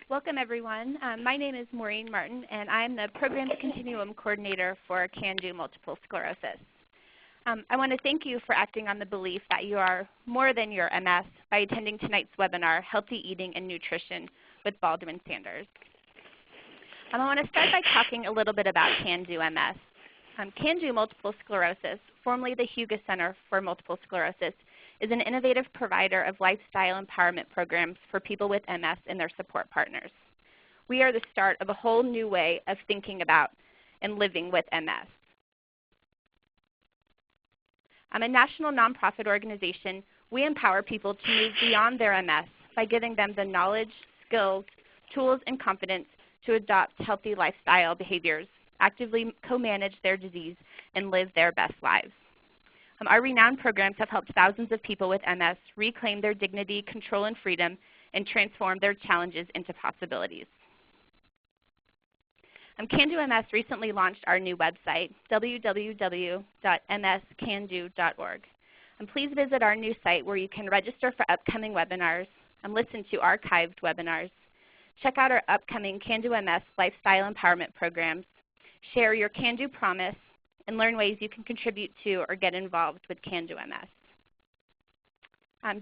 Welcome, everyone. My name is Maureen Martin, and I'm the Programs Continuum Coordinator for CAN-DO Multiple Sclerosis. I want to thank you for acting on the belief that you are more than your MS by attending tonight's webinar, Healthy Eating and Nutrition with Baldwin Sanders. I want to start by talking a little bit about CAN-DO MS. CAN-DO Multiple Sclerosis, formerly the Hugo Center for Multiple Sclerosis, is an innovative provider of lifestyle empowerment programs for people with MS and their support partners. We are the start of a whole new way of thinking about and living with MS. I'm a national nonprofit organization. We empower people to move beyond their MS by giving them the knowledge, skills, tools, and confidence to adopt healthy lifestyle behaviors, actively co-manage their disease, and live their best lives. Our renowned programs have helped thousands of people with MS reclaim their dignity, control, and freedom, and transform their challenges into possibilities. CAN-DO MS recently launched our new website, www.mscando.org. Please visit our new site where you can register for upcoming webinars and listen to archived webinars. Check out our upcoming CAN-DO MS lifestyle empowerment programs, share your CAN-DO promise, and learn ways you can contribute to or get involved with CAN-DO MS.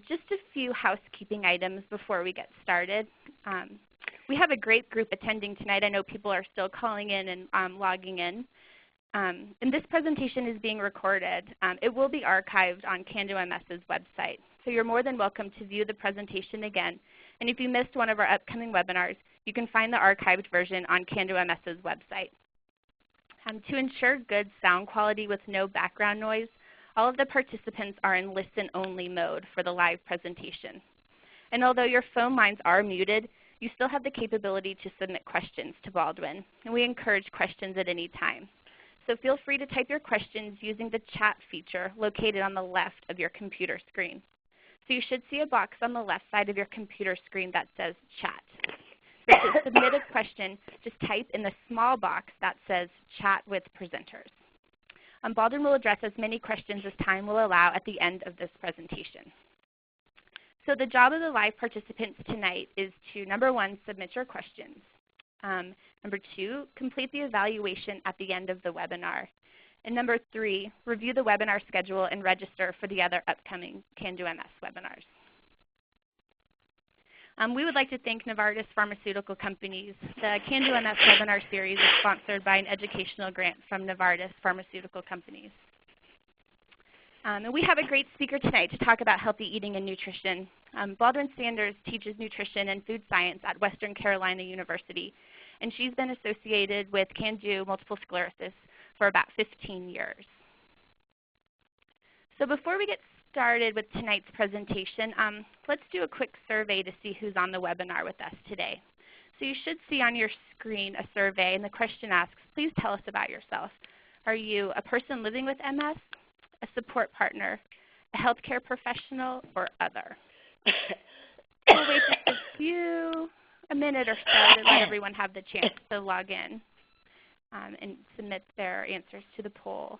Just a few housekeeping items before we get started. We have a great group attending tonight. I know people are still calling in and logging in. And this presentation is being recorded. It will be archived on CAN-DO MS's website. So you're more than welcome to view the presentation again. And if you missed one of our upcoming webinars, you can find the archived version on CAN-DO MS's website. To ensure good sound quality with no background noise, all of the participants are in listen-only mode for the live presentation. And although your phone lines are muted, you still have the capability to submit questions to Baldwin, and we encourage questions at any time. So feel free to type your questions using the chat feature located on the left of your computer screen. So you should see a box on the left side of your computer screen that says chat. So to submit a question, just type in the small box that says Chat with Presenters. Baldwin will address as many questions as time will allow at the end of this presentation. So the job of the live participants tonight is to, number one, submit your questions. Number two, complete the evaluation at the end of the webinar. And number three, review the webinar schedule and register for the other upcoming CAN-DO MS webinars. We would like to thank Novartis Pharmaceutical Companies. The CAN-DO MS webinar series is sponsored by an educational grant from Novartis Pharmaceutical Companies. And we have a great speaker tonight to talk about healthy eating and nutrition. Baldwin Sanders teaches nutrition and food science at Western Carolina University, and she's been associated with CAN-DO Multiple Sclerosis for about 15 years. So before we get started with tonight's presentation, let's do a quick survey to see who's on the webinar with us today. So you should see on your screen a survey, and the question asks, please tell us about yourself. Are you a person living with MS, a support partner, a healthcare professional, or other? We'll wait just a minute or so to let everyone have the chance to log in and submit their answers to the poll.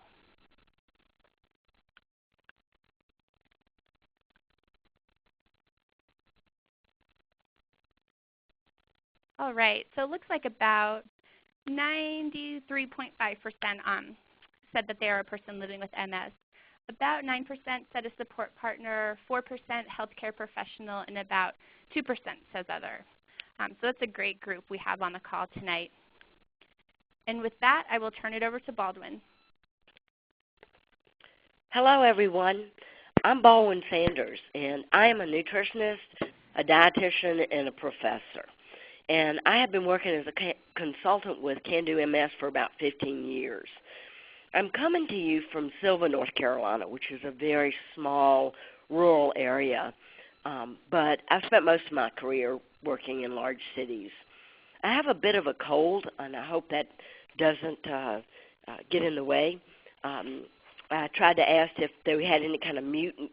All right, so it looks like about 93.5% said that they are a person living with MS. About 9% said a support partner, 4% healthcare professional, and about 2% says other. So that's a great group we have on the call tonight. And with that, I will turn it over to Baldwin. Hello, everyone. I'm Baldwin Sanders, and I am a nutritionist, a dietitian, and a professor. And I have been working as a consultant with CAN-DO MS for about 15 years. I'm coming to you from Sylva, North Carolina, which is a very small rural area, but I've spent most of my career working in large cities. I have a bit of a cold, and I hope that doesn't get in the way. I tried to ask if they had any kind of mute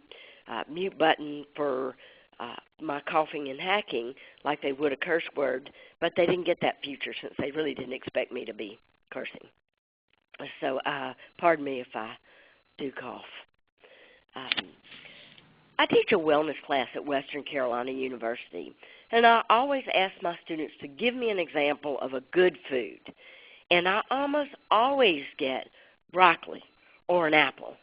button for my coughing and hacking like they would a curse word, but they didn't get that feature since they really didn't expect me to be cursing. So pardon me if I do cough. I teach a wellness class at Western Carolina University, and I always ask my students to give me an example of a good food. And I almost always get broccoli or an apple.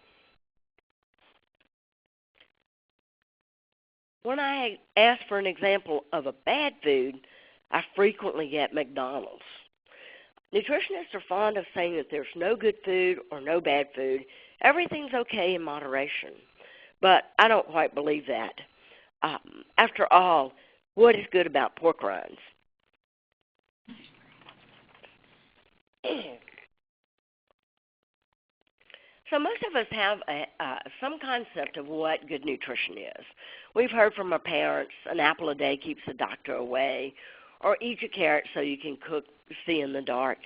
When I ask for an example of a bad food, I frequently get McDonald's. Nutritionists are fond of saying that there's no good food or no bad food. Everything's okay in moderation. But I don't quite believe that. After all, what is good about pork rinds? So most of us have some concept of what good nutrition is. We've heard from our parents, an apple a day keeps the doctor away, or eat your carrot so you can see in the dark.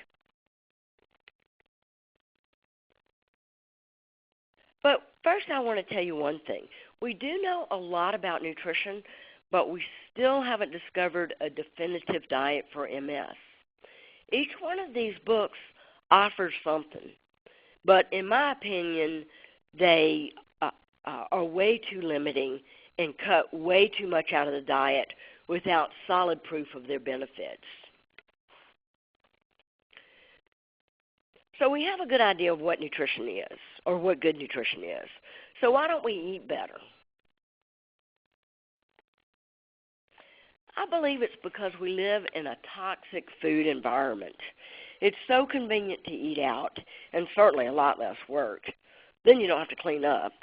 But first I want to tell you one thing. We do know a lot about nutrition, but we still haven't discovered a definitive diet for MS. Each one of these books offers something, but in my opinion, they are way too limiting and cut way too much out of the diet without solid proof of their benefits. So we have a good idea of what nutrition is, or what good nutrition is. So why don't we eat better? I believe it's because we live in a toxic food environment. It's so convenient to eat out, and certainly a lot less work. Then you don't have to clean up.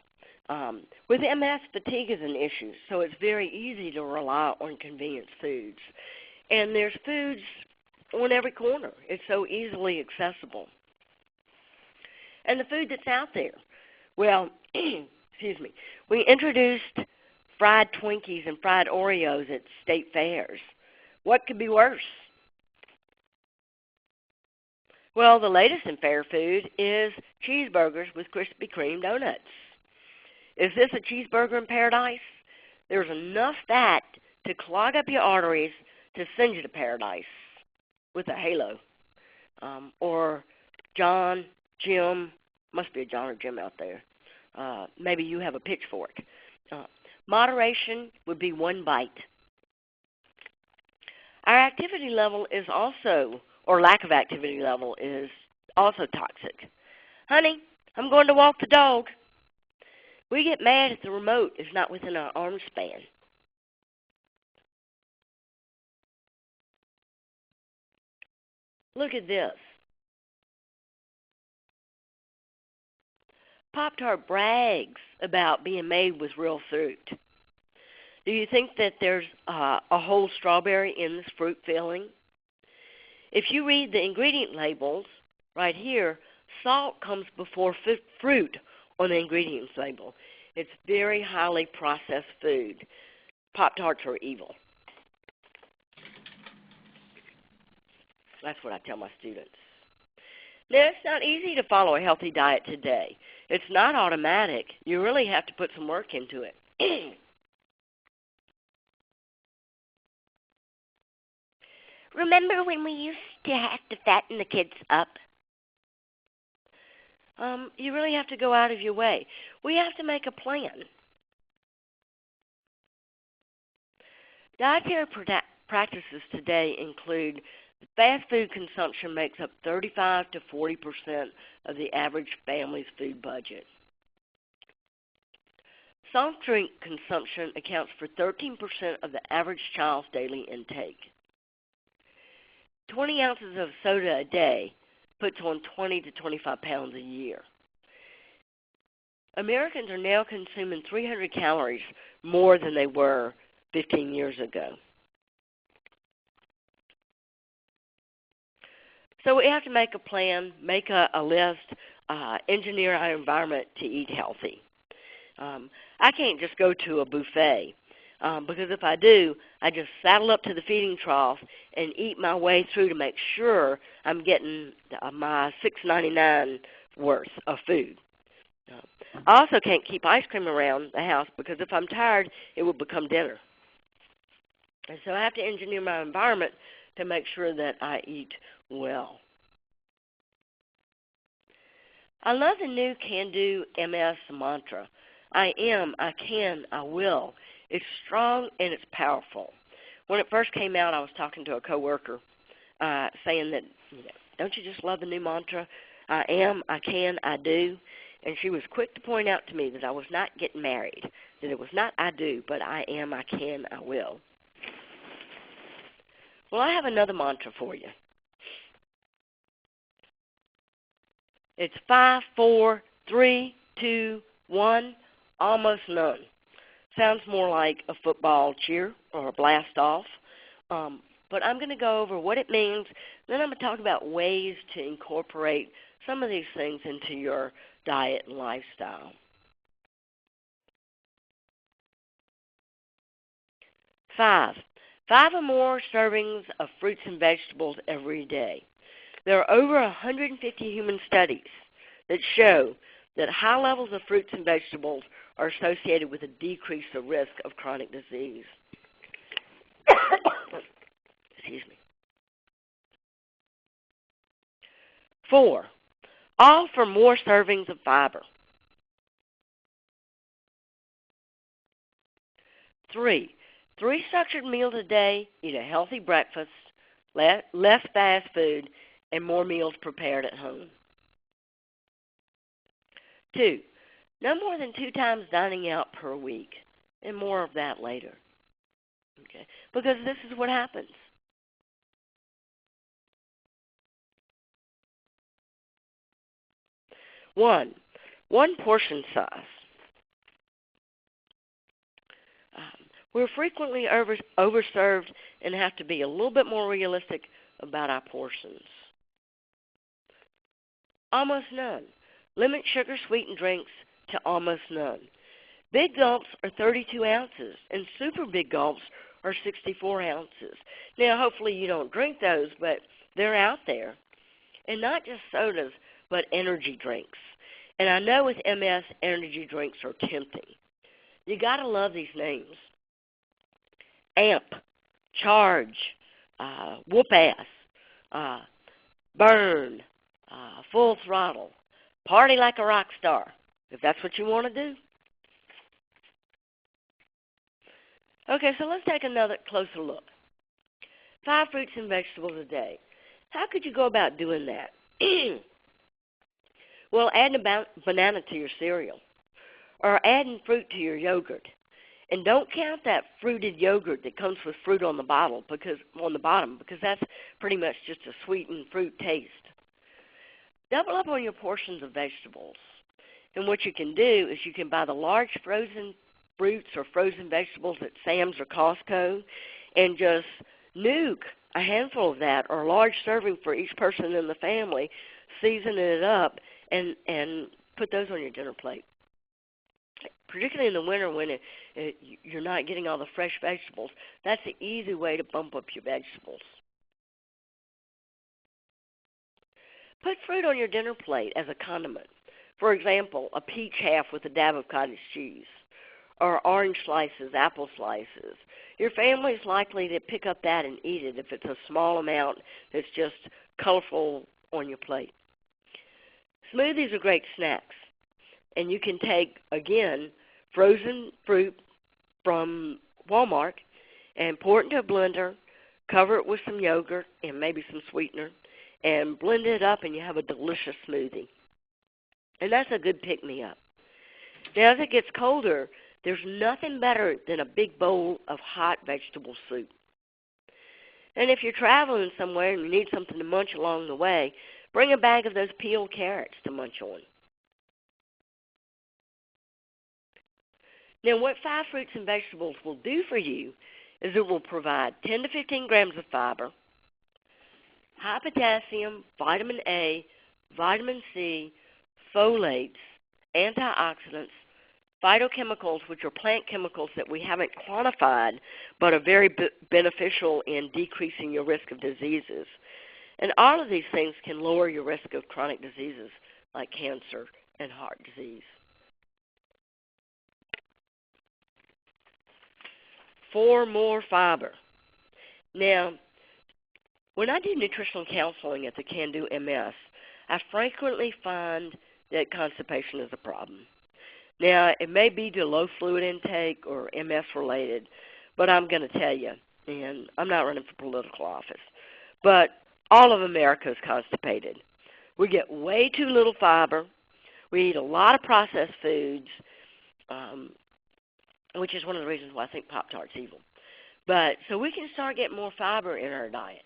With MS, fatigue is an issue, so it's very easy to rely on convenience foods. And there's foods on every corner. It's so easily accessible. And the food that's out there, well, excuse me, we introduced fried Twinkies and fried Oreos at state fairs. What could be worse? Well, the latest in fair food is cheeseburgers with Krispy Kreme donuts. Is this a cheeseburger in paradise? There's enough fat to clog up your arteries to send you to paradise with a halo. Or John, Jim, must be a John or Jim out there. Maybe you have a pitchfork. Moderation would be one bite. Our activity level is also, or lack of activity level is also toxic. Honey, I'm going to walk the dog. We get mad if the remote is not within our arm span. Look at this. Pop-Tart brags about being made with real fruit. Do you think that there's a whole strawberry in this fruit filling? If you read the ingredient labels right here, salt comes before fruit on the ingredients label. It's very highly processed food. Pop-Tarts are evil. That's what I tell my students. Now, it's not easy to follow a healthy diet today. It's not automatic. You really have to put some work into it. Remember when we used to have to fatten the kids up? You really have to go out of your way. We have to make a plan. Dietary practices today include fast food consumption makes up 35 to 40% of the average family's food budget. Soft drink consumption accounts for 13% of the average child's daily intake. 20 ounces of soda a day puts on 20 to 25 pounds a year. Americans are now consuming 300 calories more than they were 15 years ago. So we have to make a plan, make a list, engineer our environment to eat healthy. I can't just go to a buffet because if I do, I just saddle up to the feeding trough and eat my way through to make sure I'm getting my $6.99 worth of food. I also can't keep ice cream around the house because if I'm tired, it will become dinner. And so I have to engineer my environment to make sure that I eat well. I love the new Can Do MS mantra. I am, I can, I will. It's strong and it's powerful. When it first came out, I was talking to a coworker saying that, don't you just love the new mantra? I am, I can, I do. And she was quick to point out to me that I was not getting married, that it was not I do, but I am, I can, I will. Well, I have another mantra for you. It's 5, 4, 3, 2, 1, almost none. Sounds more like a football cheer or a blast off. But I'm going to go over what it means. Then I'm going to talk about ways to incorporate some of these things into your diet and lifestyle. 5. 5 or more servings of fruits and vegetables every day. There are over 150 human studies that show that high levels of fruits and vegetables are associated with a decrease of risk of chronic disease. Excuse me. 4, offer more servings of fiber. 3, 3 structured meals a day, eat a healthy breakfast, less fast food, and more meals prepared at home. 2, no more than 2 times dining out per week, and more of that later. Okay? Because this is what happens. 1, 1 portion size. We're frequently overserved and have to be a little bit more realistic about our portions. Almost none. Limit sugar-sweetened drinks to almost none. Big gulps are 32 ounces, and super big gulps are 64 ounces. Now, hopefully you don't drink those, but they're out there. And not just sodas, but energy drinks. And I know with MS, energy drinks are tempting. You got to love these names. Amp, Charge, Whoop Ass, Burn, Full Throttle, Party Like a Rock Star, if that's what you want to do. Okay, so let's take another closer look. 5 fruits and vegetables a day. How could you go about doing that? Well, adding a banana to your cereal, or adding fruit to your yogurt. And don't count that fruited yogurt that comes with fruit on the bottom because that's pretty much just a sweetened fruit taste. Double up on your portions of vegetables. And what you can do is you can buy the large frozen fruits or frozen vegetables at Sam's or Costco and just nuke a handful of that or a large serving for each person in the family, season it up, and put those on your dinner plate. Particularly in the winter when you're not getting all the fresh vegetables, that's an easy way to bump up your vegetables. Put fruit on your dinner plate as a condiment. For example, a peach half with a dab of cottage cheese, or orange slices, apple slices. Your family is likely to pick up that and eat it if it's a small amount that's just colorful on your plate. Smoothies are great snacks. And you can take, again, frozen fruit from Walmart and pour it into a blender, cover it with some yogurt and maybe some sweetener, and blend it up and you have a delicious smoothie. And that's a good pick-me-up. Now, as it gets colder, there's nothing better than a big bowl of hot vegetable soup. And if you're traveling somewhere and you need something to munch along the way, bring a bag of those peeled carrots to munch on. Now, what 5 fruits and vegetables will do for you is it will provide 10 to 15 grams of fiber, high potassium, vitamin A, vitamin C, folates, antioxidants, phytochemicals, which are plant chemicals that we haven't quantified but are very beneficial in decreasing your risk of diseases. And all of these things can lower your risk of chronic diseases like cancer and heart disease. 4 more fiber. Now, when I do nutritional counseling at the Can Do MS, I frequently find that constipation is a problem. Now, it may be to low fluid intake or MS related, but I'm going to tell you, and I'm not running for political office, but all of America is constipated. We get way too little fiber. We eat a lot of processed foods, which is one of the reasons why I think Pop-Tart's evil. But so we can start getting more fiber in our diet.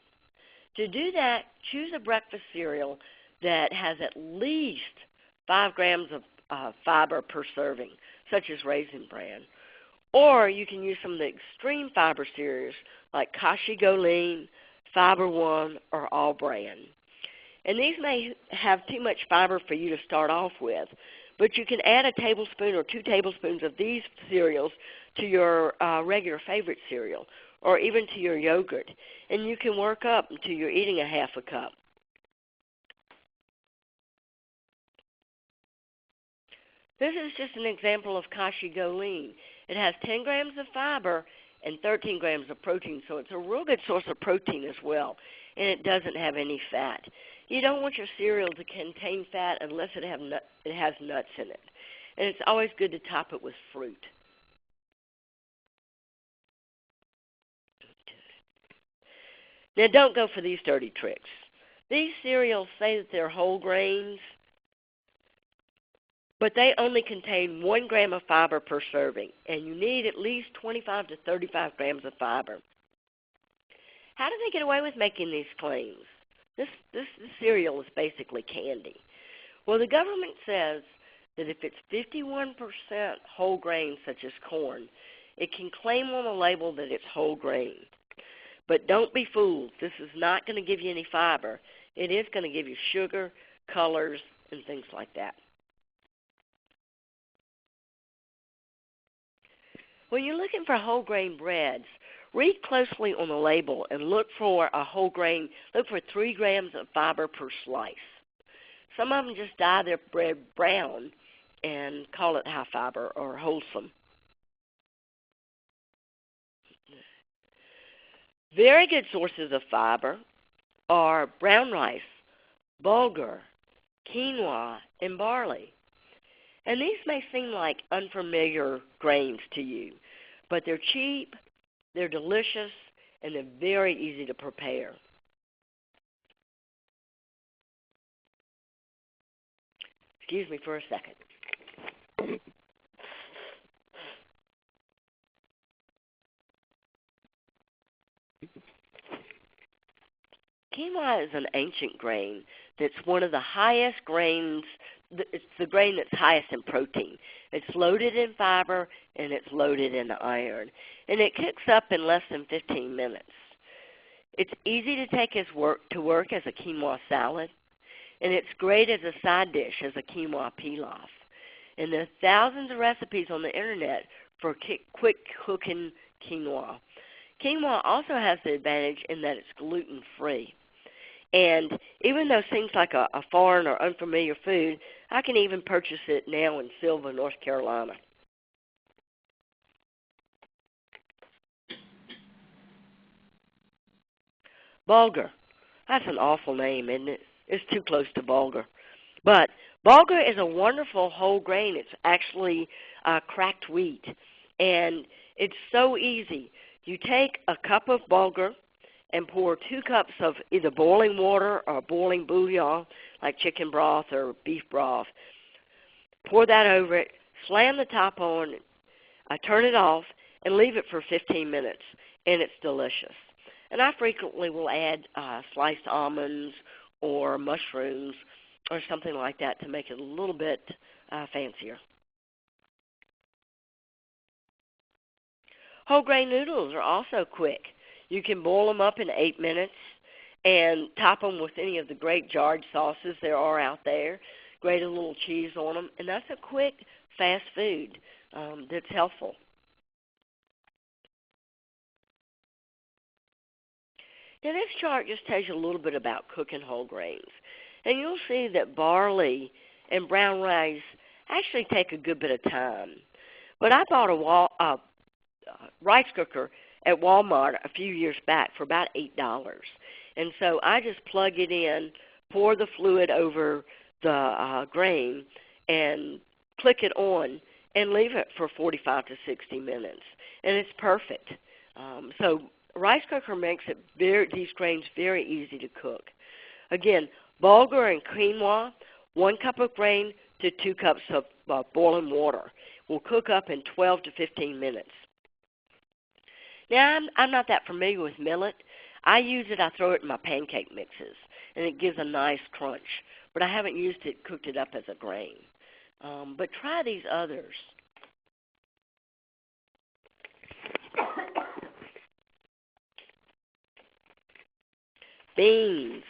To do that, choose a breakfast cereal that has at least 5 grams of fiber per serving, such as Raisin Bran. Or you can use some of the extreme fiber cereals like Kashi Goleen, Fiber One, or All Bran. And these may have too much fiber for you to start off with, but you can add a tablespoon or 2 tablespoons of these cereals to your regular favorite cereal, or even to your yogurt, and you can work up until you're eating a half a cup. This is just an example of Kashi Goleen. It has 10 grams of fiber and 13 grams of protein, so it's a real good source of protein as well, and it doesn't have any fat. You don't want your cereal to contain fat unless it has nuts in it, and it's always good to top it with fruit. Now, don't go for these dirty tricks. These cereals say that they're whole grains, but they only contain 1 gram of fiber per serving, and you need at least 25 to 35 grams of fiber. How do they get away with making these claims? This cereal is basically candy. Well, the government says that if it's 51% whole grain, such as corn, it can claim on the label that it's whole grain. But don't be fooled. This is not going to give you any fiber. It is going to give you sugar, colors, and things like that. When you're looking for whole grain breads, read closely on the label and look for a whole grain. Look for 3 grams of fiber per slice. Some of them just dye their bread brown and call it high fiber or wholesome. Very good sources of fiber are brown rice, bulgur, quinoa, and barley. And these may seem like unfamiliar grains to you, but they're cheap, they're delicious, and they're very easy to prepare. Excuse me for a second. Quinoa is an ancient grain that's one of the highest grains. It's the grain that's highest in protein. It's loaded in fiber and it's loaded in iron. And it cooks up in less than 15 minutes. It's easy to take to work as a quinoa salad. And it's great as a side dish, as a quinoa pilaf. And there are thousands of recipes on the internet for quick cooking quinoa. Quinoa also has the advantage in that it's gluten-free. And even though it seems like a foreign or unfamiliar food, I can even purchase it now in Sylva, North Carolina. Bulgur. That's an awful name, isn't it? It's too close to bulgur. But bulgur is a wonderful whole grain. It's actually cracked wheat. And it's so easy. You take a cup of bulgur and pour 2 cups of either boiling water or boiling bouillon, like chicken broth or beef broth. Pour that over it, slam the top on, turn it off, and leave it for 15 minutes, and it's delicious. And I frequently will add sliced almonds or mushrooms or something like that to make it a little bit fancier. Whole grain noodles are also quick. You can boil them up in 8 minutes and top them with any of the great jarred sauces there are out there. Grate a little cheese on them, and that's a quick, fast food that's helpful. Now this chart just tells you a little bit about cooking whole grains. And you'll see that barley and brown rice actually take a good bit of time. But I bought a rice cooker at Walmart a few years back for about $8. And so I just plug it in, pour the fluid over the grain, and click it on, and leave it for 45 to 60 minutes, and it's perfect. So rice cooker makes these grains very easy to cook. Again, bulgur and quinoa, 1 cup of grain to 2 cups of boiling water, will cook up in 12 to 15 minutes. Now, I'm not that familiar with millet. I use it, I throw it in my pancake mixes, and it gives a nice crunch. But I haven't used it, cooked it up as a grain. But try these others. Beans,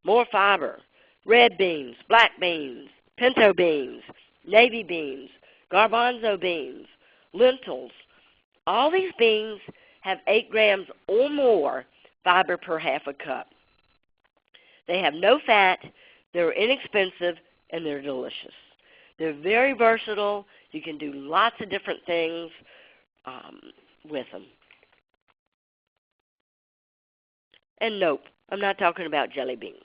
more fiber, red beans, black beans, pinto beans, navy beans, garbanzo beans, lentils. All these beans have 8 grams or more fiber per half a cup. They have no fat, they're inexpensive, and they're delicious. They're very versatile. You can do lots of different things with them. And nope, I'm not talking about jelly beans.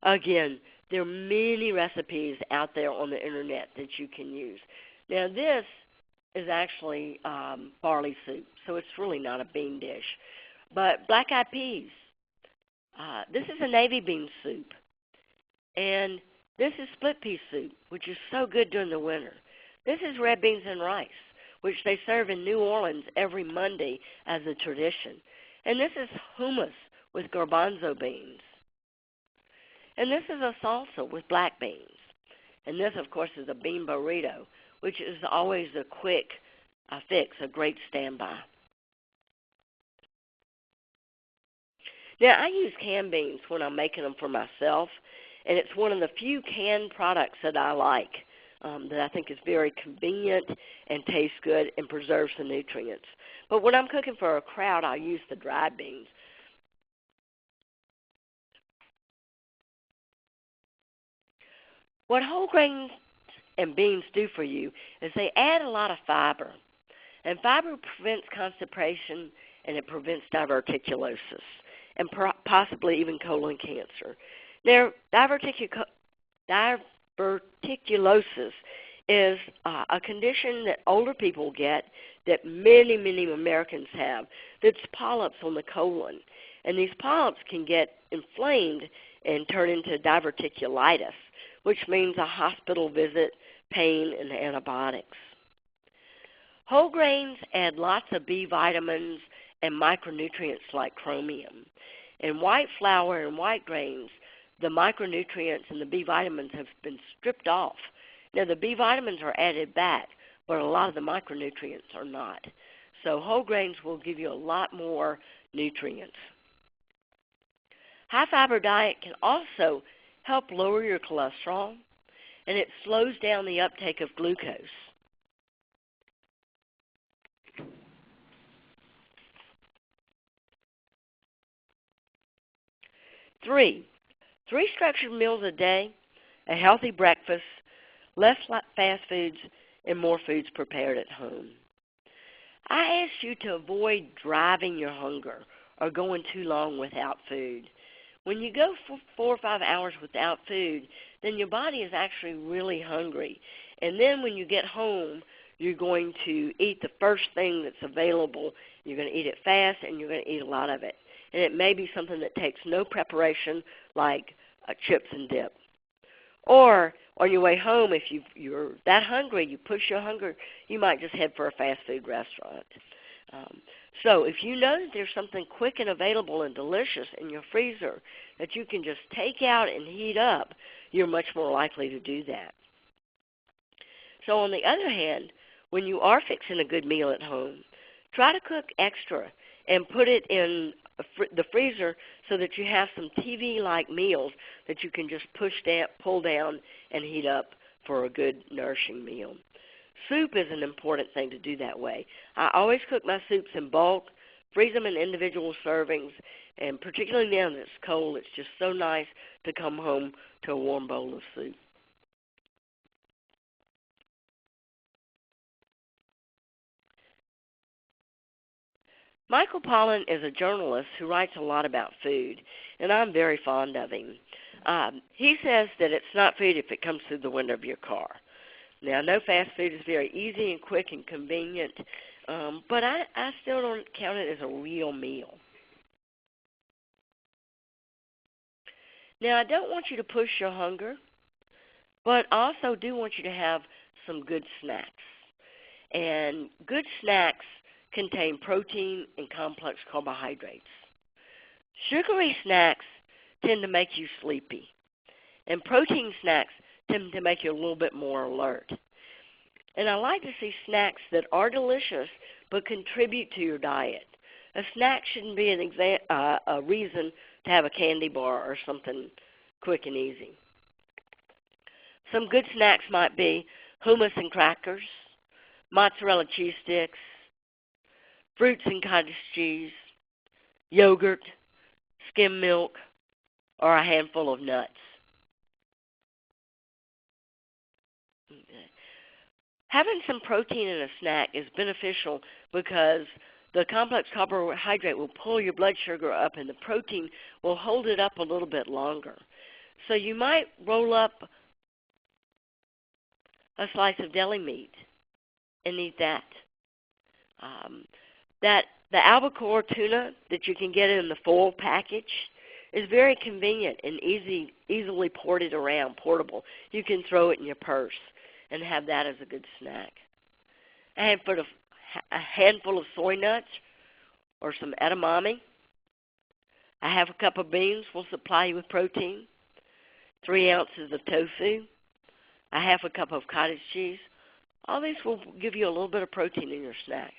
Again, there are many recipes out there on the internet that you can use. Now this is actually barley soup, so it's really not a bean dish. But black-eyed peas, this is a navy bean soup. And this is split pea soup, which is so good during the winter. This is red beans and rice, which they serve in New Orleans every Monday as a tradition. And this is hummus with garbanzo beans. And this is a salsa with black beans. And this, of course, is a bean burrito, which is always a quick fix, a great standby. Now, I use canned beans when I'm making them for myself, and it's one of the few canned products that I like, that I think is very convenient and tastes good and preserves the nutrients. But when I'm cooking for a crowd, I'll use the dried beans. What whole grains and beans do for you is they add a lot of fiber. And fiber prevents constipation, and it prevents diverticulosis, and possibly even colon cancer. Now, diverticulosis is a condition that older people get, that many, many Americans have, that's polyps on the colon. And these polyps can get inflamed and turn into diverticulitis, which means a hospital visit, pain, and antibiotics. Whole grains add lots of B vitamins and micronutrients like chromium. In white flour and white grains, the micronutrients and the B vitamins have been stripped off. Now, the B vitamins are added back, but a lot of the micronutrients are not. So whole grains will give you a lot more nutrients. High-fiber diet can also help lower your cholesterol, and it slows down the uptake of glucose. 3 structured meals a day, a healthy breakfast, less fast foods, and more foods prepared at home. I ask you to avoid driving your hunger or going too long without food. When you go for 4 or 5 hours without food, then your body is actually really hungry. And then when you get home, you're going to eat the first thing that's available. You're going to eat it fast, and you're going to eat a lot of it. And it may be something that takes no preparation, like chips and dip. Or on your way home, if you're that hungry, you push your hunger, you might just head for a fast food restaurant. So if you know that there's something quick and available and delicious in your freezer that you can just take out and heat up, you're much more likely to do that. So on the other hand, when you are fixing a good meal at home, try to cook extra and put it in the freezer so that you have some TV-like meals that you can just pull down, and heat up for a good, nourishing meal. Soup is an important thing to do that way. I always cook my soups in bulk, freeze them in individual servings, and particularly now that it's cold, it's just so nice to come home to a warm bowl of soup. Michael Pollan is a journalist who writes a lot about food, and I'm very fond of him. He says that it's not food if it comes through the window of your car. Now, I know fast food is very easy and quick and convenient, but I still don't count it as a real meal. Now, I don't want you to push your hunger, but I also do want you to have some good snacks. And good snacks contain protein and complex carbohydrates. Sugary snacks tend to make you sleepy, and protein snacks tend to make you a little bit more alert. And I like to see snacks that are delicious but contribute to your diet. A snack shouldn't be a reason to have a candy bar or something quick and easy. Some good snacks might be hummus and crackers, mozzarella cheese sticks, fruits and cottage cheese, yogurt, skim milk, or a handful of nuts. Having some protein in a snack is beneficial because the complex carbohydrate will pull your blood sugar up and the protein will hold it up a little bit longer. So you might roll up a slice of deli meat and eat that. The albacore tuna that you can get in the foil package is very convenient and easily portable. You can throw it in your purse and have that as a good snack. A handful of soy nuts or some edamame. A half a cup of beans will supply you with protein. 3 ounces of tofu. A half a cup of cottage cheese. All these will give you a little bit of protein in your snack.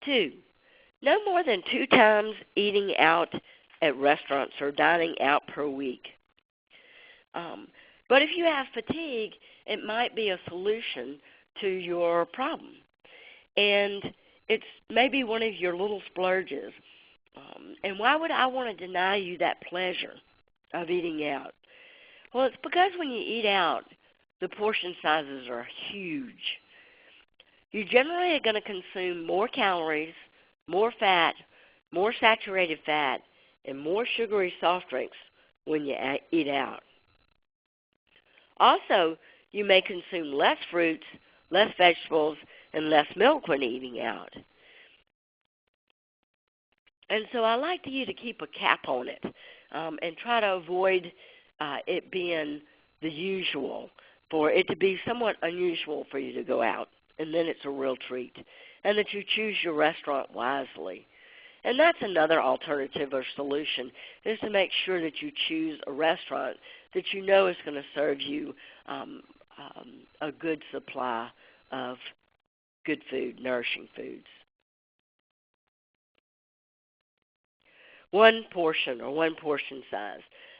2, no more than 2 times eating out at restaurants or dining out per week. But if you have fatigue, it might be a solution to your problem. And it's maybe one of your little splurges. And why would I want to deny you that pleasure of eating out? Well, it's because when you eat out, the portion sizes are huge. You generally are going to consume more calories, more fat, more saturated fat, and more sugary soft drinks when you eat out. Also, you may consume less fruits, less vegetables, and less milk when eating out. And so I like you to keep a cap on it and try to avoid it being the usual, for it to be somewhat unusual for you to go out, and then it's a real treat, and that you choose your restaurant wisely. And that's another alternative or solution, is to make sure that you choose a restaurant that you know is going to serve you a good supply of good food, nourishing foods. One portion size.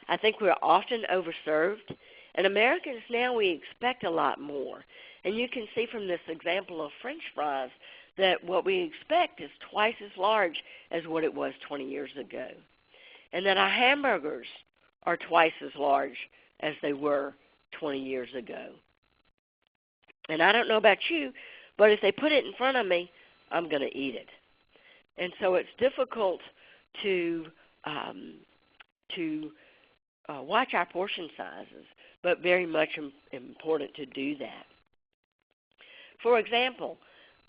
I think we're often overserved, and Americans now, we expect a lot more. And you can see from this example of French fries that what we expect is twice as large as what it was 20 years ago. And that our hamburgers are twice as large as they were 20 years ago. And I don't know about you, but if they put it in front of me, I'm going to eat it. And so it's difficult to watch our portion sizes, but very much important to do that. For example,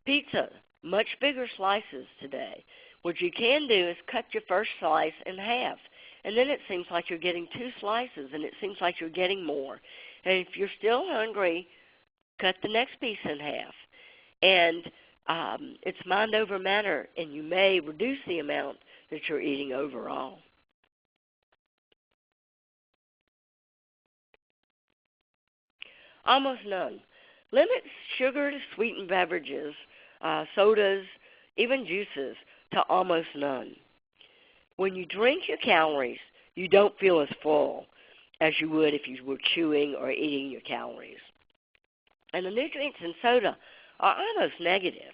pizza, much bigger slices today. What you can do is cut your first slice in half, and then it seems like you're getting 2 slices, and it seems like you're getting more. And if you're still hungry, cut the next piece in half. And it's mind over matter, and you may reduce the amount that you're eating overall. Almost none. Limit sugar to sweetened beverages, sodas, even juices, to almost none. When you drink your calories, you don't feel as full as you would if you were chewing or eating your calories. And the nutrients in soda are almost negative.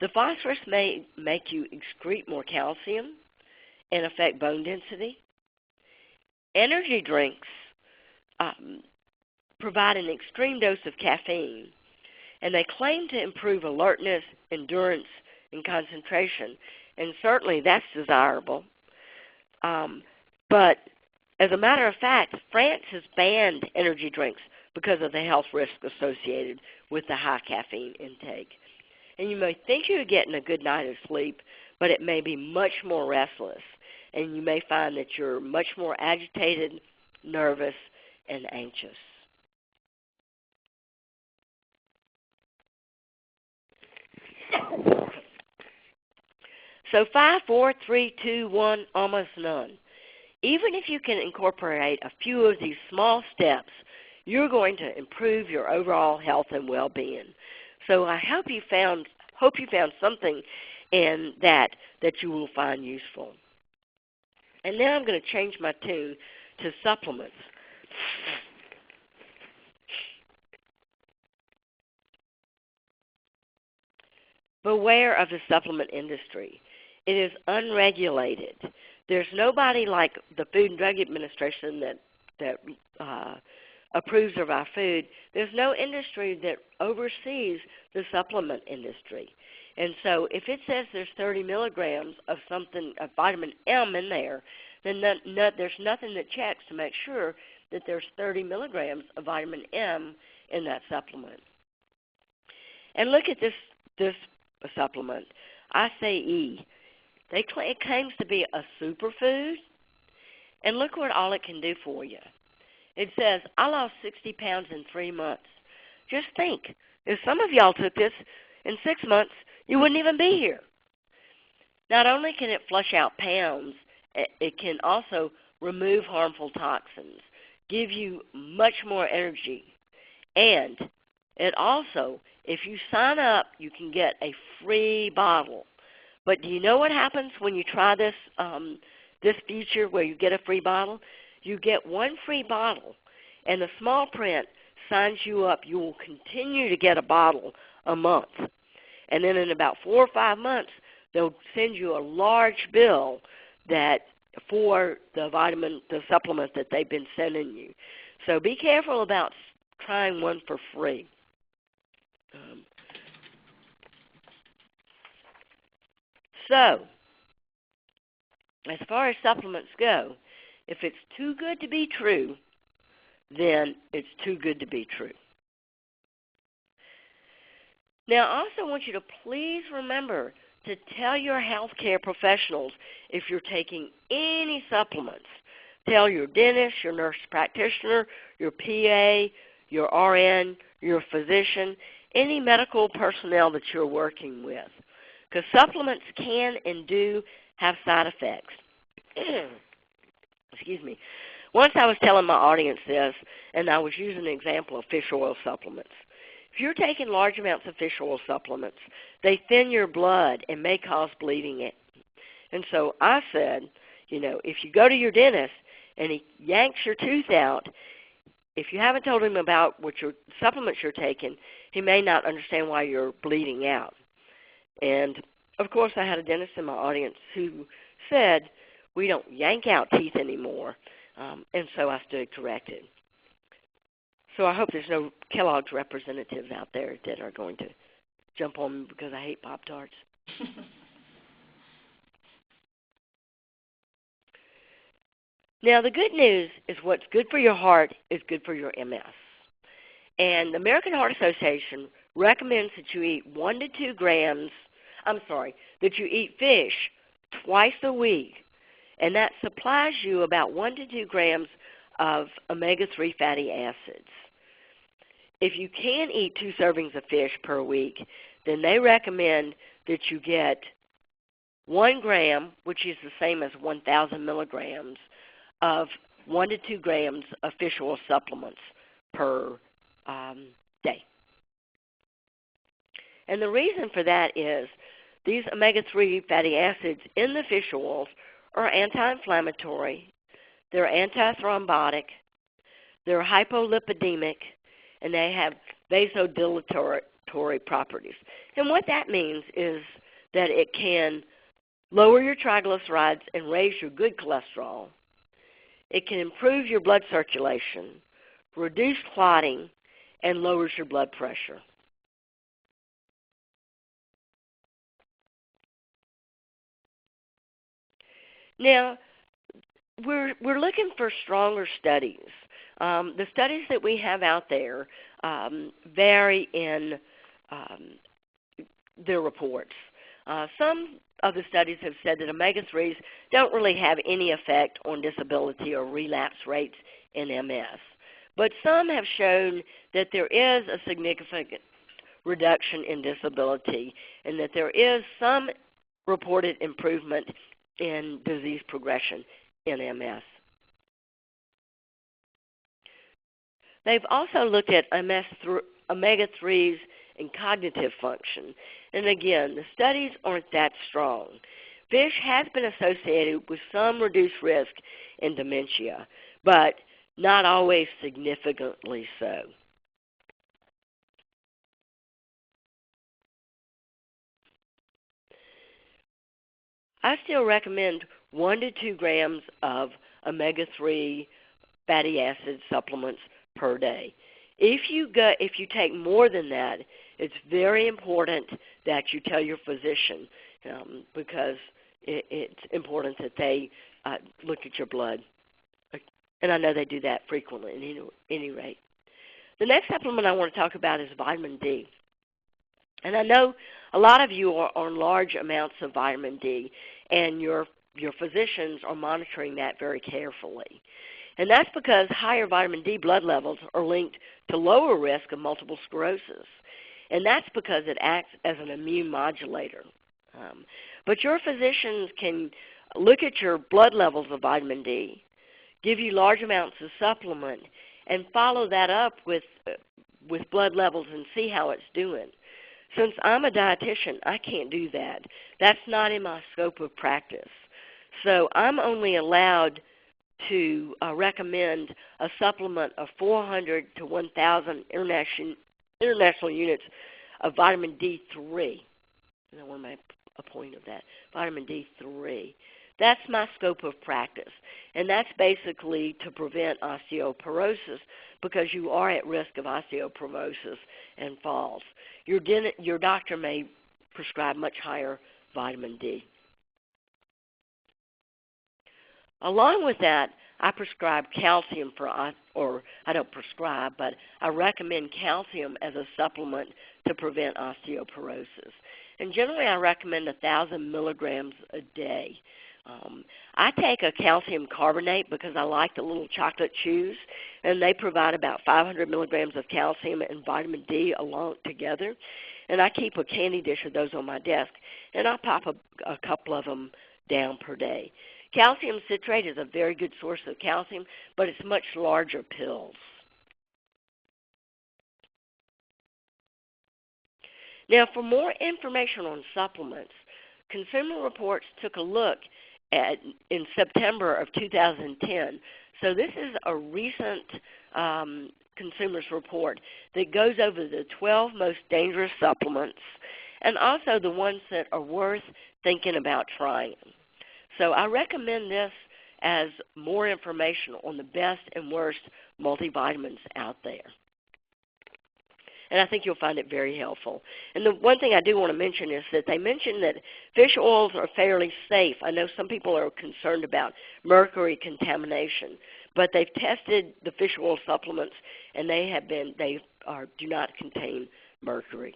The phosphorus may make you excrete more calcium and affect bone density. Energy drinks provide an extreme dose of caffeine, and they claim to improve alertness, endurance, and concentration. and certainly that's desirable. But as a matter of fact, France has banned energy drinks because of the health risk associated with the high caffeine intake. And you may think you're getting a good night of sleep, but it may be much more restless. And you may find that you're much more agitated, nervous, and anxious. So 5, 4, 3, 2, 1, almost none. Even if you can incorporate a few of these small steps, you're going to improve your overall health and well-being. So I hope you found something in that you will find useful. And now I'm going to change my tune to supplements. Beware of the supplement industry. It is unregulated. There's nobody like the Food and Drug Administration that approves of our food. There's no industry that oversees the supplement industry. And so if it says there's 30 milligrams of something, of vitamin M in there, then there's nothing that checks to make sure that there's 30 milligrams of vitamin M in that supplement. And look at this supplement, ICE. It claims to be a superfood, and look what all it can do for you. It says, I lost 60 pounds in 3 months. Just think, if some of y'all took this in 6 months, you wouldn't even be here. Not only can it flush out pounds, it can also remove harmful toxins, give you much more energy, and it also, if you sign up, you can get a free bottle. But do you know what happens when you try this feature where you get a free bottle? You get one free bottle, and the small print signs you up. You will continue to get a bottle a month. And then in about 4 or 5 months, they'll send you a large bill for the supplement that they've been sending you. So be careful about trying one for free. So, as far as supplements go, if it's too good to be true, then it's too good to be true. Now, I also want you to please remember to tell your healthcare professionals if you're taking any supplements. Tell your dentist, your nurse practitioner, your PA, your RN, your physician, any medical personnel that you're working with. Because supplements can and do have side effects. Excuse me. Once I was telling my audience this, and I was using an example of fish oil supplements. If you're taking large amounts of fish oil supplements, they thin your blood and may cause bleeding. And so I said, if you go to your dentist and he yanks your tooth out, if you haven't told him about what your supplements you're taking, he may not understand why you're bleeding out. And, of course, I had a dentist in my audience who said, we don't yank out teeth anymore, and so I stood corrected. So I hope there's no Kellogg's representatives out there that are going to jump on me because I hate Pop-Tarts. Now, the good news is what's good for your heart is good for your MS. And the American Heart Association recommends that you eat 1 to 2 grams, that you eat fish twice a week, and that supplies you about 1 to 2 grams of omega-3 fatty acids. If you can eat 2 servings of fish per week, then they recommend that you get 1 gram, which is the same as 1,000 milligrams, of 1 to 2 grams of fish oil supplements per day. And the reason for that is these omega-3 fatty acids in the fish oils are anti-inflammatory, they're antithrombotic, they're hypolipidemic, and they have vasodilatory properties. And what that means is that it can lower your triglycerides and raise your good cholesterol. It can improve your blood circulation, reduce clotting, and lowers your blood pressure. Now, we're looking for stronger studies. The studies that we have out there vary in their reports. Some of the studies have said that omega-3s don't really have any effect on disability or relapse rates in MS. But some have shown that there is a significant reduction in disability and that there is some reported improvement in disease progression in MS. They've also looked at omega-3s in cognitive function. And again, the studies aren't that strong. Fish has been associated with some reduced risk in dementia, but not always significantly so. I still recommend 1 to 2 grams of omega-3 fatty acid supplements per day. If you take more than that, it's very important that you tell your physician because it's important that they look at your blood. And I know they do that frequently at any rate. The next supplement I want to talk about is vitamin D. And I know a lot of you are on large amounts of vitamin D, and your physicians are monitoring that very carefully. And that's because higher vitamin D blood levels are linked to lower risk of multiple sclerosis. And that's because it acts as an immune modulator. But your physicians can look at your blood levels of vitamin D, give you large amounts of supplement, and follow that up with blood levels and see how it's doing. Since I'm a dietitian, I can't do that. That's not in my scope of practice. So I'm only allowed to recommend a supplement of 400 to 1,000 international units of vitamin D3. And I want to make a point of that, vitamin D3. That's my scope of practice, and that's basically to prevent osteoporosis because you are at risk of osteoporosis and falls. Your doctor may prescribe much higher vitamin D. Along with that, I prescribe calcium or I don't prescribe, but I recommend calcium as a supplement to prevent osteoporosis. And generally I recommend 1,000 milligrams a day. I take a calcium carbonate because I like the little chocolate chews, and they provide about 500 milligrams of calcium and vitamin D along together. And I keep a candy dish of those on my desk, and I pop a couple of them down per day. Calcium citrate is a very good source of calcium, but it's much larger pills. Now, for more information on supplements, Consumer Reports took a look in September of 2010. So this is a recent Consumers Report that goes over the 12 most dangerous supplements and also the ones that are worth thinking about trying. So I recommend this as more information on the best and worst multivitamins out there. And I think you'll find it very helpful. And the one thing I do want to mention is that they mentioned that fish oils are fairly safe. I know some people are concerned about mercury contamination, but they've tested the fish oil supplements, and they do not contain mercury.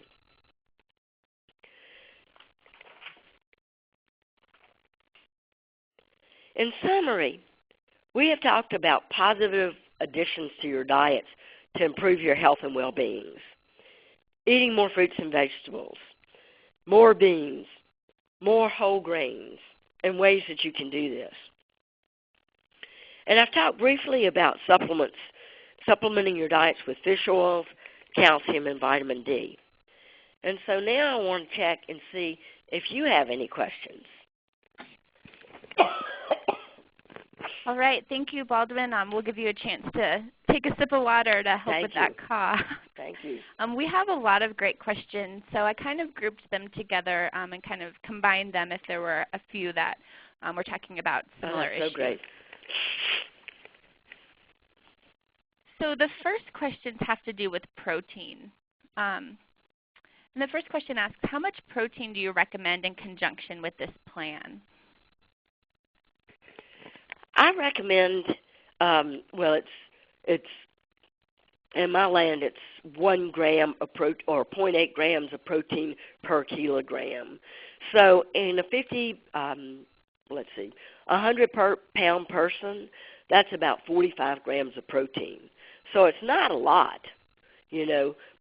In summary, we have talked about positive additions to your diets to improve your health and well-being. Eating more fruits and vegetables, more beans, more whole grains, and ways that you can do this. And I've talked briefly about supplementing your diets with fish oils, calcium, and vitamin D. And so now I want to check and see if you have any questions. All right. Thank you, Baldwin. We'll give you a chance to take a sip of water to help with that cough. Thank you. We have a lot of great questions, so I kind of grouped them together and kind of combined them if there were a few that were talking about similar issues. So great. So the first questions have to do with protein. And the first question asks, how much protein do you recommend in conjunction with this plan? I recommend, well, it's in my land, it's 1 gram of or 0.8 grams of protein per kilogram. So in a 100 pound person, that's about 45 grams of protein. So it's not a lot,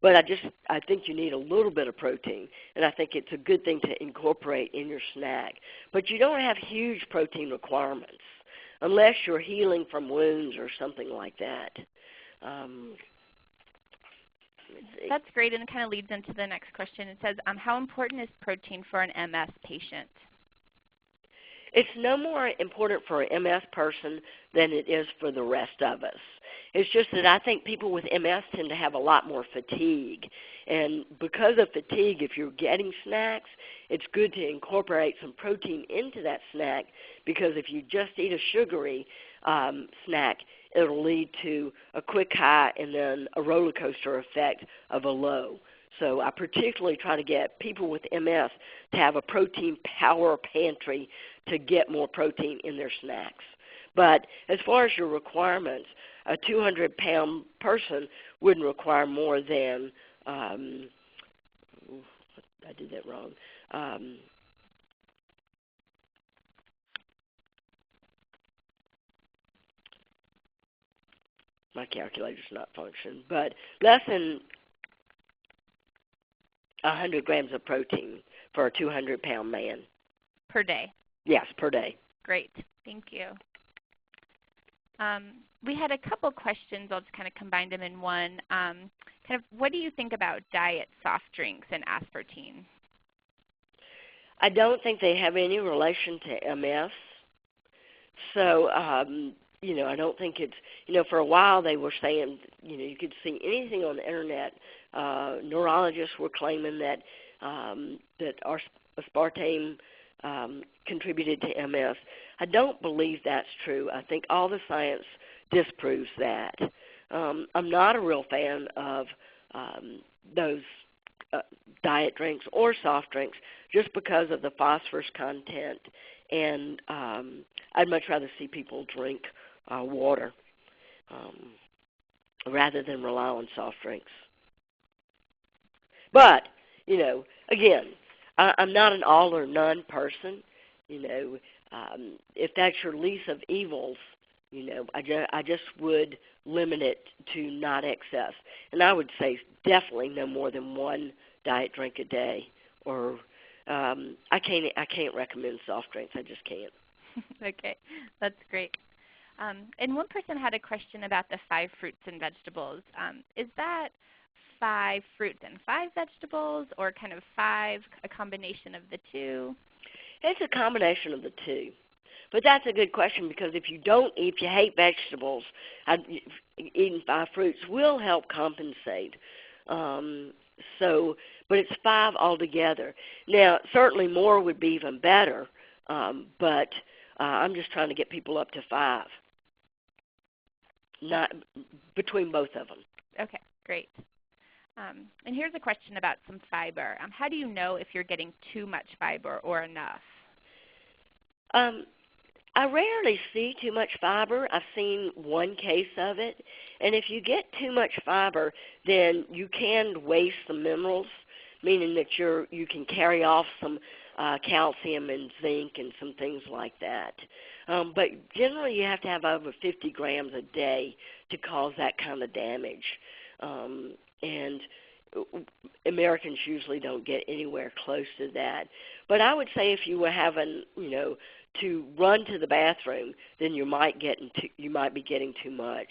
but I think you need a little bit of protein, and I think it's a good thing to incorporate in your snack. But you don't have huge protein requirements unless you're healing from wounds or something like that. That's great, and it kind of leads into the next question. It says, how important is protein for an MS patient? It's no more important for an MS person than it is for the rest of us. It's just that I think people with MS tend to have a lot more fatigue. And because of fatigue, if you're getting snacks, it's good to incorporate some protein into that snack, because if you just eat a sugary snack, it'll lead to a quick high and then a roller coaster effect of a low. So I particularly try to get people with MS to have a protein power pantry to get more protein in their snacks. But as far as your requirements, a 200-pound person wouldn't require more than, I did that wrong. My calculator's not functioning, but less than 100 grams of protein for a 200-pound man. Per day? Yes, per day. Great. Thank you. We had a couple questions. I'll just kind of combine them in one. What do you think about diet soft drinks and aspartame? I don't think they have any relation to MS. So, I don't think it's, for a while they were saying, you could see anything on the internet. Neurologists were claiming that aspartame contributed to MS. I don't believe that's true. I think all the science disproves that. I'm not a real fan of those diet drinks or soft drinks just because of the phosphorus content, and I'd much rather see people drink water rather than rely on soft drinks. But, again, I'm not an all or none person. If that's your least of evils, I just would limit it to not excess. And I would say definitely no more than 1 diet drink a day. Or I can't recommend soft drinks. I just can't. Okay, that's great. And one person had a question about the 5 fruits and vegetables. Is that 5 fruits and 5 vegetables, or kind of 5, a combination of the 2? It's a combination of the 2. But that's a good question, because if you hate vegetables, eating 5 fruits will help compensate. But it's 5 altogether. Now, certainly more would be even better, but I'm just trying to get people up to 5, not between both of them. Okay, great. And here's a question about some fiber. How do you know if you're getting too much fiber or enough? I rarely see too much fiber. I've seen one case of it. And if you get too much fiber, then you can waste some minerals, meaning that you can carry off some calcium and zinc and some things like that. But generally you have to have over 50 grams a day to cause that kind of damage. And Americans usually don't get anywhere close to that. But I would say if you were having, to run to the bathroom, then you might be getting too much.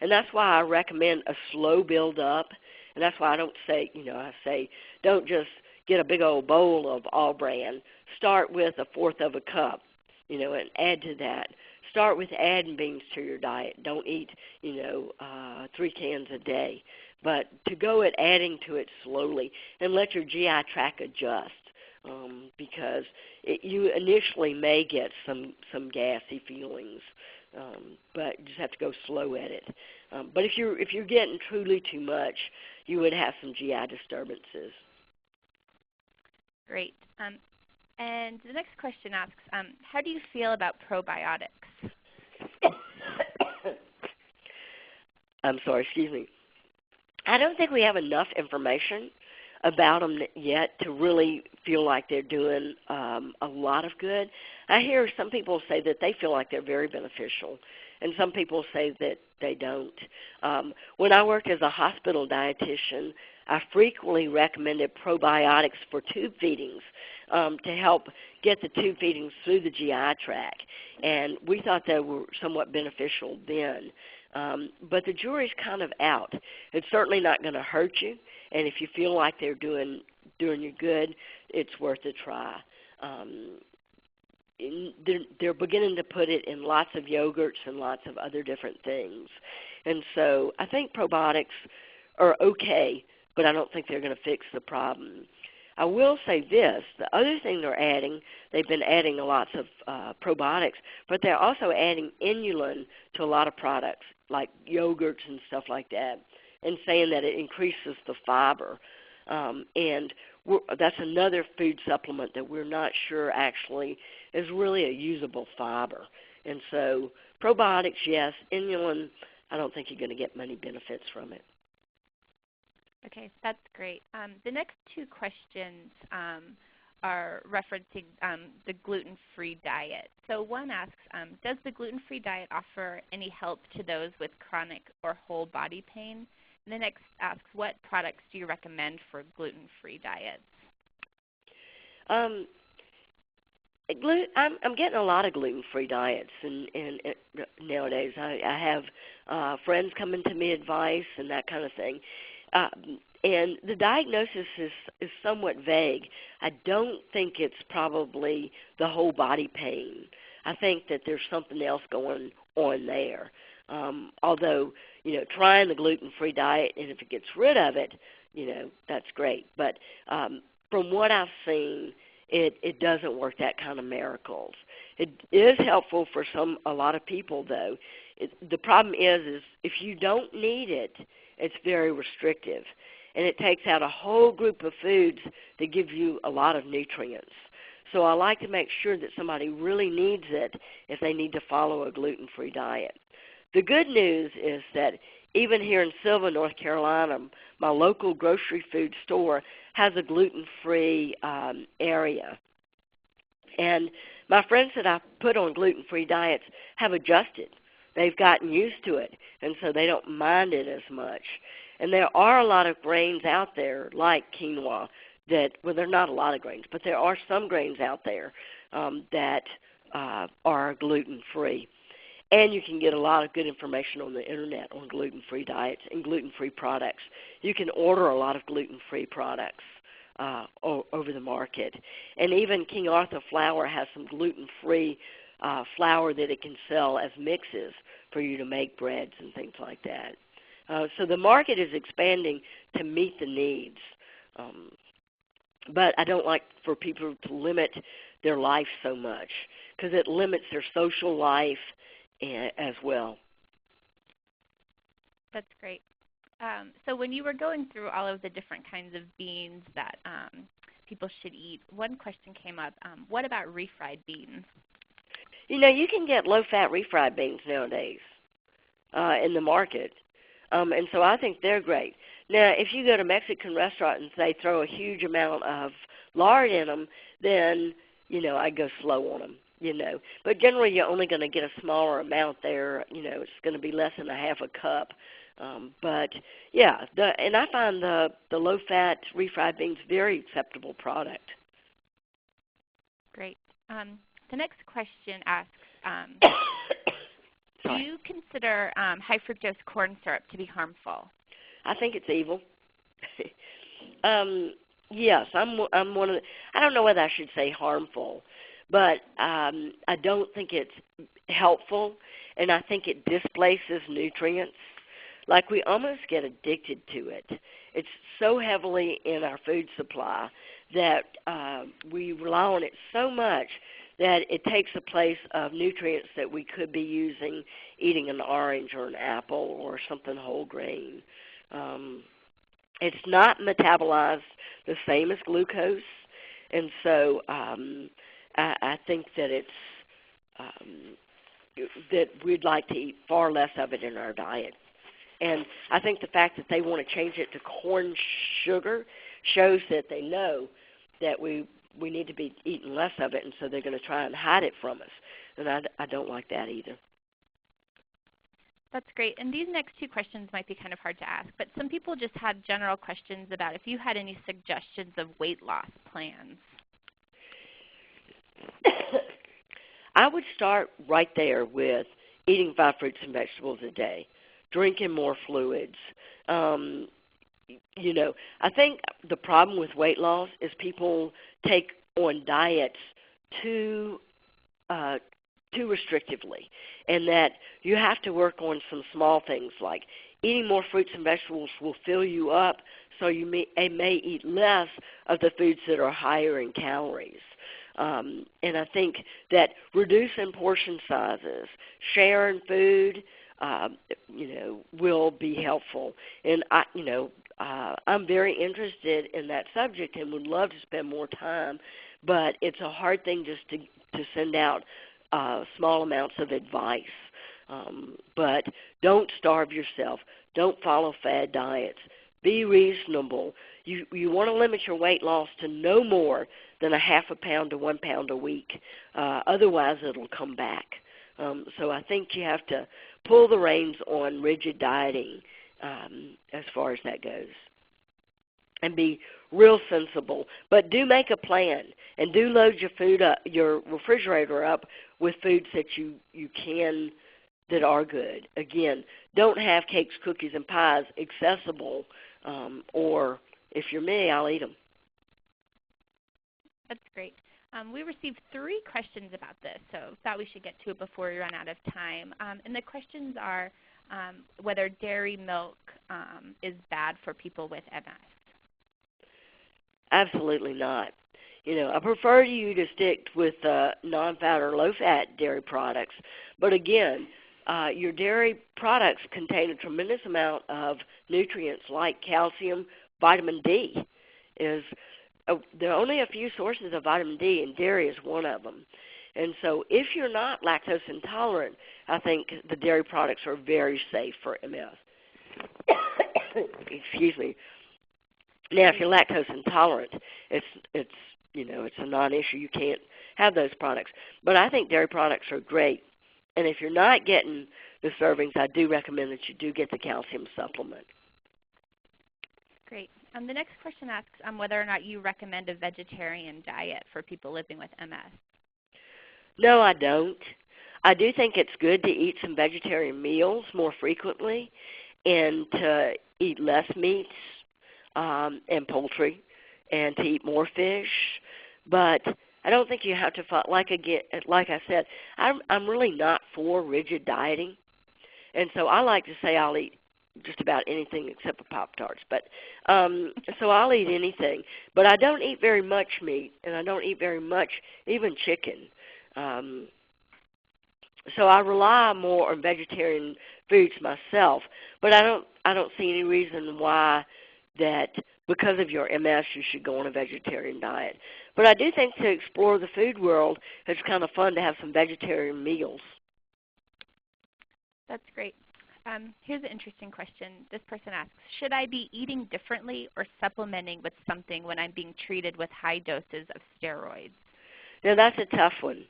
And that's why I recommend a slow build up. And that's why I don't say, I say don't just get a big old bowl of all bran. Start with 1/4 of a cup, and add to that. Start with adding beans to your diet. Don't eat, 3 cans a day. But to go at adding to it slowly and let your GI tract adjust. Because you initially may get some gassy feelings, but you just have to go slow at it. But if you're getting truly too much, you would have some GI disturbances. Great. And the next question asks, how do you feel about probiotics? I'm sorry, excuse me. I don't think we have enough information about them yet to really feel like they're doing a lot of good. I hear some people say that they feel like they're very beneficial, and some people say that they don't. When I worked as a hospital dietitian, I frequently recommended probiotics for tube feedings to help get the tube feedings through the GI tract, and we thought they were somewhat beneficial then. But the jury's kind of out. It's certainly not going to hurt you, and if you feel like they're doing you good, it's worth a try. They're beginning to put it in lots of yogurts and lots of other different things. And so I think probiotics are okay, but I don't think they're going to fix the problem. I will say this, the other thing they've been adding lots of probiotics, but they're also adding inulin to a lot of products, like yogurts and stuff like that, and saying that it increases the fiber. That's another food supplement that we're not sure actually is really a usable fiber. And so probiotics, yes. Inulin, I don't think you're going to get many benefits from it. Okay, that's great. The next two questions are referencing the gluten-free diet. So one asks, does the gluten-free diet offer any help to those with chronic or whole body pain? And the next asks, what products do you recommend for gluten-free diets? I'm getting a lot of gluten-free diets and nowadays. I have friends coming to me advice and that kind of thing. And the diagnosis is somewhat vague. I don't think it's probably the whole body pain. I think that there's something else going on there. Although, trying the gluten-free diet, and if it gets rid of it, that's great. But from what I've seen, it doesn't work that kind of miracles. It is helpful for a lot of people, though. The problem is if you don't need it, it's very restrictive, and it takes out a whole group of foods that give you a lot of nutrients. So I like to make sure that somebody really needs it if they need to follow a gluten-free diet. The good news is that even here in Sylva, North Carolina, my local grocery food store has a gluten-free area. And my friends that I put on gluten-free diets have adjusted. They've gotten used to it, and so they don't mind it as much. And there are a lot of grains out there, like quinoa, well, there are not a lot of grains, but there are some grains out there that are gluten-free. And you can get a lot of good information on the Internet on gluten-free diets and gluten-free products. You can order a lot of gluten-free products over the market. And even King Arthur Flour has some gluten-free flour that it can sell as mixes for you to make breads and things like that. So the market is expanding to meet the needs. But I don't like for people to limit their life so much because it limits their social life as well. That's great. So when you were going through all of the different kinds of beans that people should eat, one question came up. What about refried beans? You can get low-fat refried beans nowadays in the market, and so I think they're great. Now, if you go to a Mexican restaurant and they throw a huge amount of lard in them, then, I go slow on them, But generally, you're only going to get a smaller amount there. It's going to be less than a half a cup. But, yeah, and I find the low-fat refried beans very acceptable product. Great. The next question asks, do you consider high fructose corn syrup to be harmful? I think it's evil. Yes, I'm one of the, I don't know whether I should say harmful, but I don't think it's helpful, and I think it displaces nutrients. Like we almost get addicted to it. It's so heavily in our food supply that we rely on it so much that it takes the place of nutrients that we could be using eating an orange or an apple or something whole grain. It's not metabolized the same as glucose, and so I think that that we'd like to eat far less of it in our diet. And I think the fact that they want to change it to corn sugar shows that they know that we need to be eating less of it, and so they're going to try and hide it from us. And I don't like that either. That's great. And these next two questions might be kind of hard to ask, but some people just had general questions about if you had any suggestions of weight loss plans. I would start right there with eating 5 fruits and vegetables a day, drinking more fluids. You know, I think the problem with weight loss is people take on diets too restrictively, and that you have to work on some small things like eating more fruits and vegetables will fill you up, so you may eat less of the foods that are higher in calories. And I think that reducing portion sizes, sharing food, will be helpful. And I'm very interested in that subject and would love to spend more time, but it's a hard thing just to send out small amounts of advice. But don't starve yourself. Don't follow fad diets. Be reasonable. You want to limit your weight loss to no more than a half a pound to 1 pound a week. Otherwise, it'll come back. So I think you have to pull the reins on rigid dieting as far as that goes. And be real sensible. But do make a plan, and do load your refrigerator up with foods that you can, that are good. Again, don't have cakes, cookies, and pies accessible, or if you're me, I'll eat them. That's great. We received 3 questions about this, so thought we should get to it before we run out of time. And the questions are whether dairy milk is bad for people with MS. Absolutely not. I prefer you to stick with non-fat or low-fat dairy products. But again, your dairy products contain a tremendous amount of nutrients like calcium, vitamin D. There are only a few sources of vitamin D, and dairy is one of them. And so if you're not lactose intolerant, I think the dairy products are very safe for MS. Excuse me. Now, if you're lactose intolerant, it's a non-issue. You can't have those products. But I think dairy products are great. And if you're not getting the servings, I do recommend that you do get the calcium supplement. Great. The next question asks whether or not you recommend a vegetarian diet for people living with MS. No, I don't. I do think it's good to eat some vegetarian meals more frequently and to eat less meats and poultry and to eat more fish. But I don't think you have to follow, like I said, I'm really not for rigid dieting. And so I like to say I'll eat just about anything except for Pop-Tarts. But so I'll eat anything. But I don't eat very much meat, and I don't eat very much, even chicken. So I rely more on vegetarian foods myself. But I don't see any reason why that because of your MS you should go on a vegetarian diet. But I do think to explore the food world, it's kind of fun to have some vegetarian meals. That's great. Here's an interesting question. This person asks, should I be eating differently or supplementing with something when I'm being treated with high doses of steroids? Now, that's a tough one.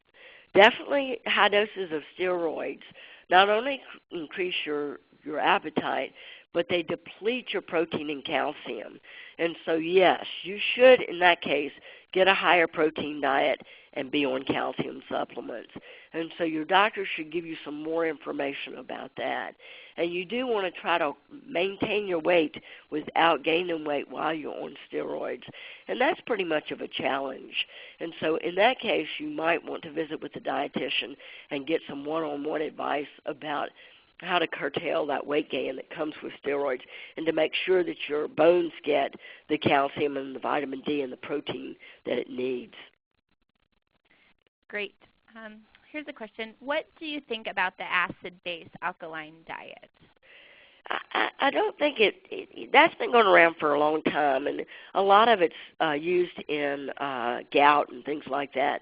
Definitely high doses of steroids not only increase your appetite, but they deplete your protein and calcium. And so, yes, you should, in that case, get a higher protein diet and be on calcium supplements. And so your doctor should give you some more information about that. And you do want to try to maintain your weight without gaining weight while you're on steroids. And that's pretty much of a challenge. And so in that case, you might want to visit with a dietitian and get some one-on-one advice about how to curtail that weight gain that comes with steroids and to make sure that your bones get the calcium and the vitamin D and the protein that it needs. Great. Here's a question. What do you think about the acid-base alkaline diet? I don't think that's been going around for a long time, and a lot of it's used in gout and things like that.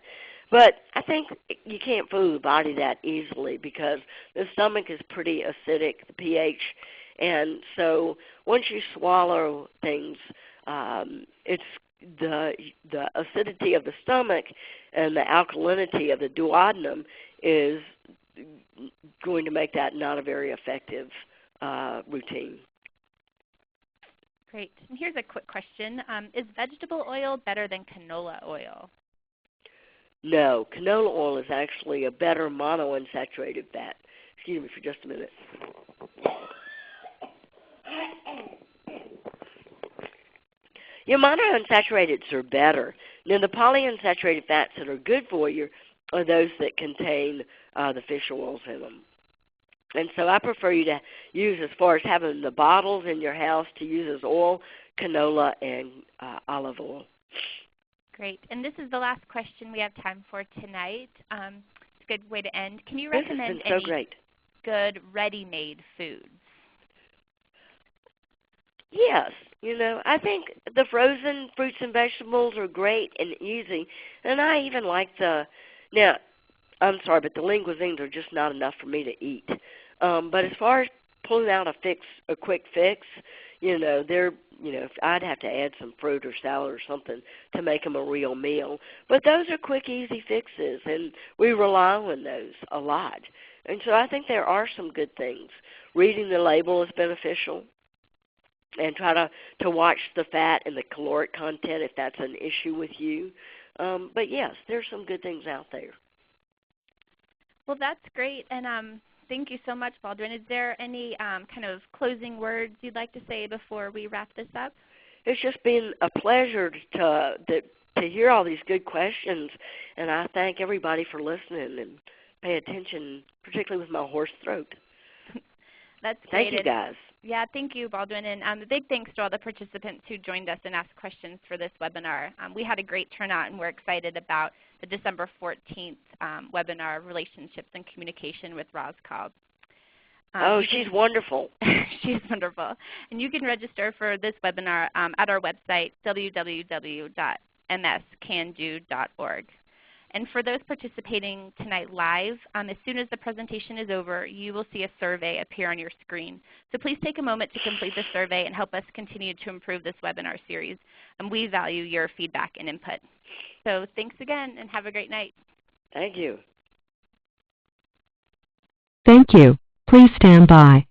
But I think you can't fool the body that easily because the stomach is pretty acidic, the pH, and so once you swallow things, it's the acidity of the stomach and the alkalinity of the duodenum is going to make that not a very effective routine. Great. And here's a quick question. Is vegetable oil better than canola oil? No, canola oil is actually a better monounsaturated fat. Excuse me for just a minute. Your monounsaturated are better. Now, the polyunsaturated fats that are good for you are those that contain the fish oils in them. And so I prefer you to use, as far as having the bottles in your house, to use as oil, canola, and olive oil. Great. And this is the last question we have time for tonight. It's a good way to end. Can you recommend any good ready-made foods? Yes. I think the frozen fruits and vegetables are great and easy. And I even like now, I'm sorry, but the linguisines are just not enough for me to eat. But as far as pulling out a quick fix, I'd have to add some fruit or salad or something to make them a real meal. But those are quick, easy fixes, and we rely on those a lot. And so I think there are some good things. Reading the label is beneficial, and try to watch the fat and the caloric content if that's an issue with you. But yes, there's some good things out there. Well, that's great, and thank you so much, Baldwin. Is there any kind of closing words you'd like to say before we wrap this up? It's just been a pleasure to hear all these good questions, and I thank everybody for listening and pay attention, particularly with my hoarse throat. That's great. Thank you, guys. Yeah, thank you, Baldwin. And a big thanks to all the participants who joined us and asked questions for this webinar. We had a great turnout, and we're excited about the December 14th webinar, Relationships and Communication with Roz Cobb. She's wonderful. She's wonderful. And you can register for this webinar at our website, www.mscando.org. And for those participating tonight live, as soon as the presentation is over, you will see a survey appear on your screen. So please take a moment to complete the survey and help us continue to improve this webinar series. And we value your feedback and input. So thanks again, and have a great night. Thank you. Thank you. Please stand by.